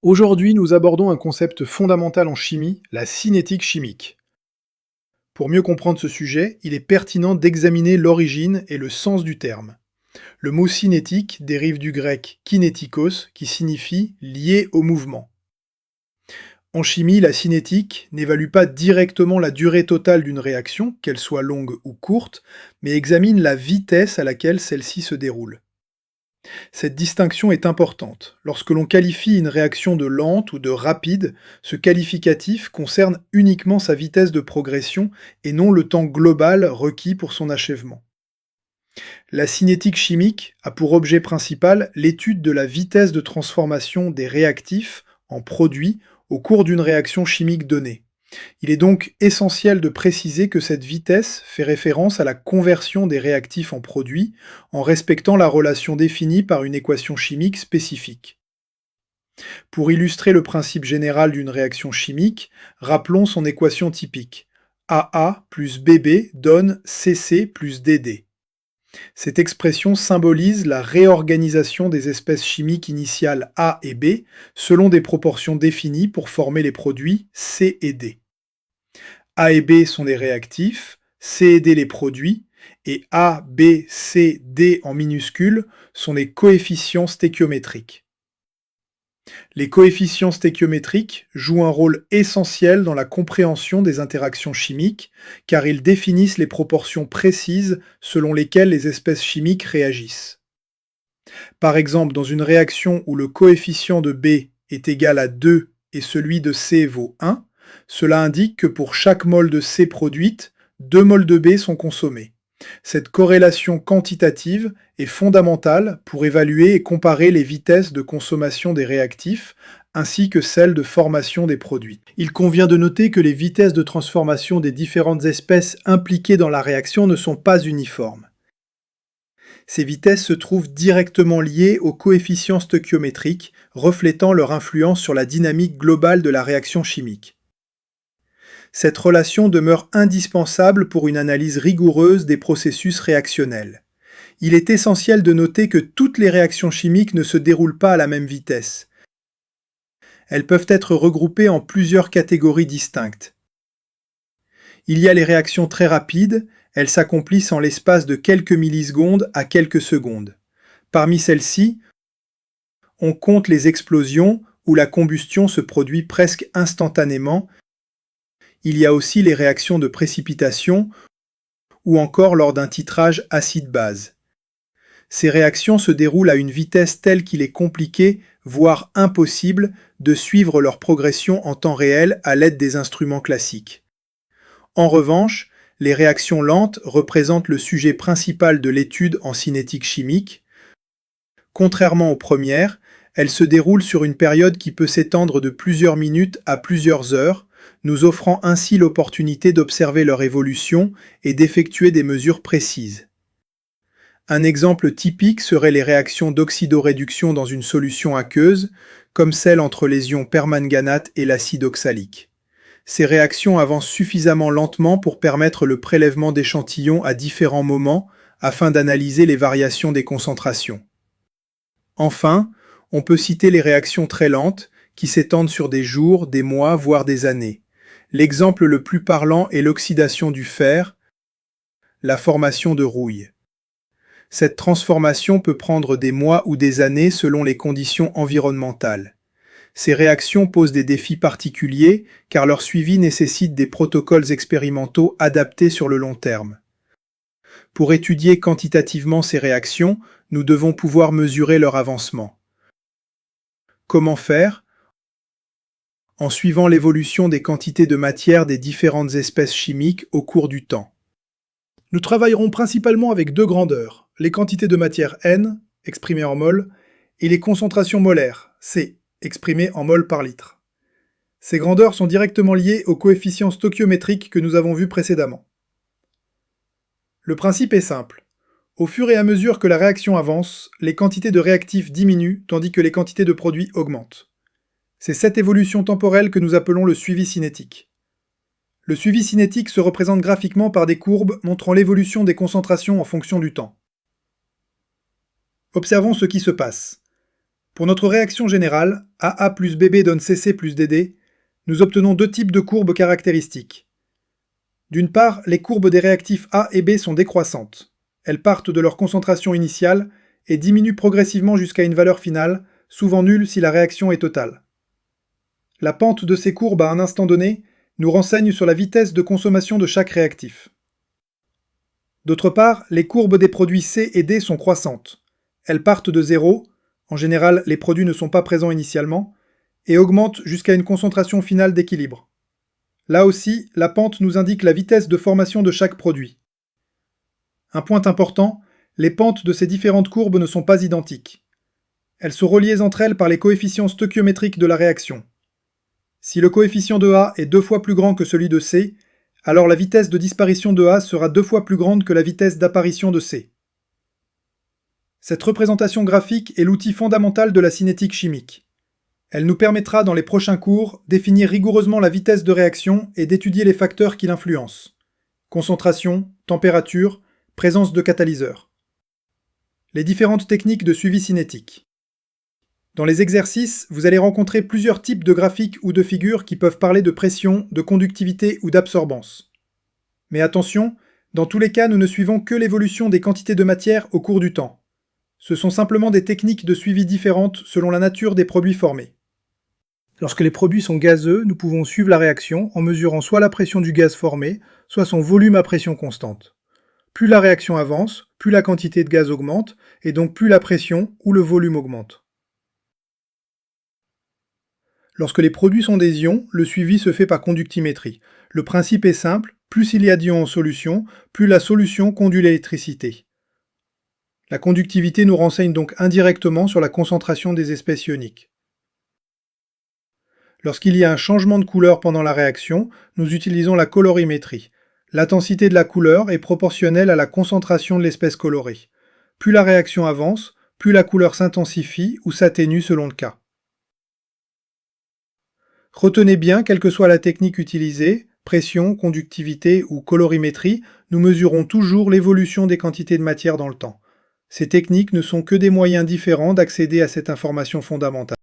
Aujourd'hui, nous abordons un concept fondamental en chimie, la cinétique chimique. Pour mieux comprendre ce sujet, il est pertinent d'examiner l'origine et le sens du terme. Le mot cinétique dérive du grec kinétikos, qui signifie lié au mouvement. En chimie, la cinétique n'évalue pas directement la durée totale d'une réaction, qu'elle soit longue ou courte, mais examine la vitesse à laquelle celle-ci se déroule. Cette distinction est importante. Lorsque l'on qualifie une réaction de lente ou de rapide, ce qualificatif concerne uniquement sa vitesse de progression et non le temps global requis pour son achèvement. La cinétique chimique a pour objet principal l'étude de la vitesse de transformation des réactifs en produits au cours d'une réaction chimique donnée. Il est donc essentiel de préciser que cette vitesse fait référence à la conversion des réactifs en produits en respectant la relation définie par une équation chimique spécifique. Pour illustrer le principe général d'une réaction chimique, rappelons son équation typique. AA plus BB donne CC plus DD. Cette expression symbolise la réorganisation des espèces chimiques initiales A et B selon des proportions définies pour former les produits C et D. A et B sont les réactifs, C et D les produits, et A, B, C, D en minuscules sont les coefficients stéchiométriques. Les coefficients stéchiométriques jouent un rôle essentiel dans la compréhension des interactions chimiques, car ils définissent les proportions précises selon lesquelles les espèces chimiques réagissent. Par exemple, dans une réaction où le coefficient de B est égal à 2 et celui de C vaut 1, cela indique que pour chaque mol de C produite, 2 mols de B sont consommés. Cette corrélation quantitative est fondamentale pour évaluer et comparer les vitesses de consommation des réactifs ainsi que celles de formation des produits. Il convient de noter que les vitesses de transformation des différentes espèces impliquées dans la réaction ne sont pas uniformes. Ces vitesses se trouvent directement liées aux coefficients stöchiométriques, reflétant leur influence sur la dynamique globale de la réaction chimique. Cette relation demeure indispensable pour une analyse rigoureuse des processus réactionnels. Il est essentiel de noter que toutes les réactions chimiques ne se déroulent pas à la même vitesse. Elles peuvent être regroupées en plusieurs catégories distinctes. Il y a les réactions très rapides, elles s'accomplissent en l'espace de quelques millisecondes à quelques secondes. Parmi celles-ci, on compte les explosions où la combustion se produit presque instantanément. Il y a aussi les réactions de précipitation ou encore lors d'un titrage acide-base. Ces réactions se déroulent à une vitesse telle qu'il est compliqué, voire impossible, de suivre leur progression en temps réel à l'aide des instruments classiques. En revanche, les réactions lentes représentent le sujet principal de l'étude en cinétique chimique. Contrairement aux premières, elles se déroulent sur une période qui peut s'étendre de plusieurs minutes à plusieurs heures, nous offrant ainsi l'opportunité d'observer leur évolution et d'effectuer des mesures précises. Un exemple typique serait les réactions d'oxydoréduction dans une solution aqueuse, comme celle entre les ions permanganate et l'acide oxalique. Ces réactions avancent suffisamment lentement pour permettre le prélèvement d'échantillons à différents moments afin d'analyser les variations des concentrations. Enfin, on peut citer les réactions très lentes, qui s'étendent sur des jours, des mois, voire des années. L'exemple le plus parlant est l'oxydation du fer, la formation de rouille. Cette transformation peut prendre des mois ou des années selon les conditions environnementales. Ces réactions posent des défis particuliers car leur suivi nécessite des protocoles expérimentaux adaptés sur le long terme. Pour étudier quantitativement ces réactions, nous devons pouvoir mesurer leur avancement. Comment faire ? En suivant l'évolution des quantités de matière des différentes espèces chimiques au cours du temps. Nous travaillerons principalement avec deux grandeurs, les quantités de matière N, exprimées en mol, et les concentrations molaires, C, exprimées en mol par litre. Ces grandeurs sont directement liées aux coefficients stöchiométriques que nous avons vus précédemment. Le principe est simple. Au fur et à mesure que la réaction avance, les quantités de réactifs diminuent tandis que les quantités de produits augmentent. C'est cette évolution temporelle que nous appelons le suivi cinétique. Le suivi cinétique se représente graphiquement par des courbes montrant l'évolution des concentrations en fonction du temps. Observons ce qui se passe. Pour notre réaction générale, AA plus BB donne CC plus DD, nous obtenons deux types de courbes caractéristiques. D'une part, les courbes des réactifs A et B sont décroissantes. Elles partent de leur concentration initiale et diminuent progressivement jusqu'à une valeur finale, souvent nulle si la réaction est totale. La pente de ces courbes à un instant donné nous renseigne sur la vitesse de consommation de chaque réactif. D'autre part, les courbes des produits C et D sont croissantes. Elles partent de 0, en général les produits ne sont pas présents initialement, et augmentent jusqu'à une concentration finale d'équilibre. Là aussi, la pente nous indique la vitesse de formation de chaque produit. Un point important, les pentes de ces différentes courbes ne sont pas identiques. Elles sont reliées entre elles par les coefficients stoichiométriques de la réaction. Si le coefficient de A est 2 fois plus grand que celui de C, alors la vitesse de disparition de A sera 2 fois plus grande que la vitesse d'apparition de C. Cette représentation graphique est l'outil fondamental de la cinétique chimique. Elle nous permettra dans les prochains cours de définir rigoureusement la vitesse de réaction et d'étudier les facteurs qui l'influencent. Concentration, température, présence de catalyseurs. Les différentes techniques de suivi cinétique. Dans les exercices, vous allez rencontrer plusieurs types de graphiques ou de figures qui peuvent parler de pression, de conductivité ou d'absorbance. Mais attention, dans tous les cas, nous ne suivons que l'évolution des quantités de matière au cours du temps. Ce sont simplement des techniques de suivi différentes selon la nature des produits formés. Lorsque les produits sont gazeux, nous pouvons suivre la réaction en mesurant soit la pression du gaz formé, soit son volume à pression constante. Plus la réaction avance, plus la quantité de gaz augmente, et donc plus la pression ou le volume augmente. Lorsque les produits sont des ions, le suivi se fait par conductimétrie. Le principe est simple, plus il y a d'ions en solution, plus la solution conduit l'électricité. La conductivité nous renseigne donc indirectement sur la concentration des espèces ioniques. Lorsqu'il y a un changement de couleur pendant la réaction, nous utilisons la colorimétrie. L'intensité de la couleur est proportionnelle à la concentration de l'espèce colorée. Plus la réaction avance, plus la couleur s'intensifie ou s'atténue selon le cas. Retenez bien, quelle que soit la technique utilisée, pression, conductivité ou colorimétrie, nous mesurons toujours l'évolution des quantités de matière dans le temps. Ces techniques ne sont que des moyens différents d'accéder à cette information fondamentale.